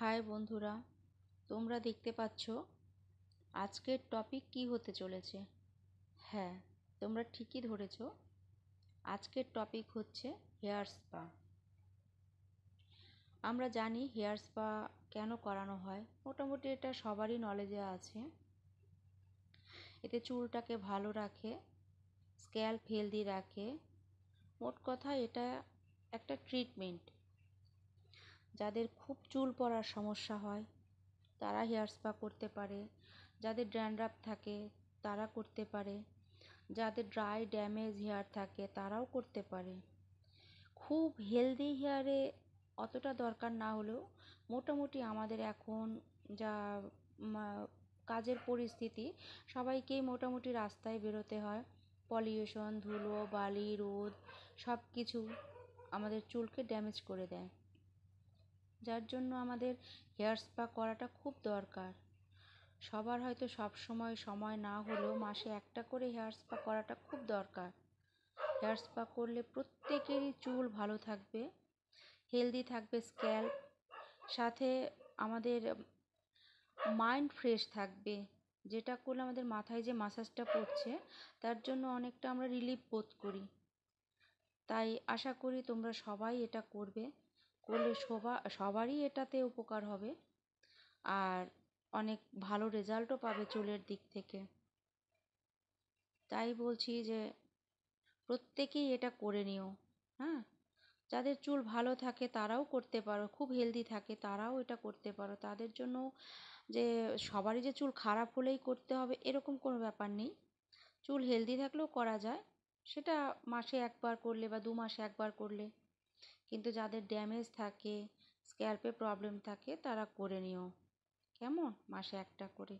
High বন্ধুরা, তোমরা দেখতে পাচ্ছ আজকের টপিক কি হতে চলেছে। হ্যাঁ, তোমরা ঠিকই ধরেছ। আজকের টপিক হচ্ছে হেয়ার স্পা। আমরা জানি হেয়ার স্পা কেন করানো হয়, মোটামুটি এটা সবারই নলেজে আছে। এতে চুলটাকে ভালো রাখে, স্ক্যাল্প হেলদি রাখে। মোট কথা এটা একটা ট্রিটমেন্ট। যাদের খুব চুল পড়ার সমস্যা হয় তারা হেয়ার স্পা করতে পারে, যাদের ড্যান্ড্রাফ থাকে তারা করতে পারে, যাদের ড্রাই ড্যামেজ হেয়ার থাকে তারাও করতে পারে। খুব হেলদি হেয়ারে অতটা দরকার না হলেও মোটামুটি আমাদের এখন যা কাজের পরিস্থিতি, সবাইকেই মোটামুটি রাস্তায় বেরোতে হয়। পলিউশন, ধুলো, বালি, রোদ সব কিছু আমাদের চুলকে ড্যামেজ করে দেয়, যার জন্য আমাদের হেয়ার স্পা করাটা খুব দরকার। সবার হয়তো সব সময় না হলেও মাসে একটা করে হেয়ার স্পা করাটা খুব দরকার। হেয়ার স্পা করলে প্রত্যেকেরই চুল ভালো থাকবে, হেলদি থাকবে স্ক্যাল্প, সাথে আমাদের মাইন্ড ফ্রেশ থাকবে। যেটা করলে আমাদের মাথায় যে মাসাজটা পড়ছে তার জন্য অনেকটা আমরা রিলিফ বোধ করি। তাই আশা করি তোমরা সবাই এটা করবে, করলে সবারই এটাতে উপকার হবে আর অনেক ভালো রেজাল্টও পাবে চুলের দিক থেকে। তাই বলছি যে প্রত্যেকেই এটা করে নিও। হ্যাঁ, যাদের চুল ভালো থাকে তারাও করতে পারো, খুব হেলদি থাকে তারাও এটা করতে পারো। তাদের জন্য যে সবারই যে চুল খারাপ হলেই করতে হবে এরকম কোনো ব্যাপার নেই। চুল হেলদি থাকলেও করা যায়, সেটা মাসে একবার করলে বা 2 মাসে একবার করলে। কিন্তু যাদের ড্যামেজ থাকে, স্ক্যাল্পে প্রবলেম থাকে তারা করে নিও, কেমন, মাসে একটা করে।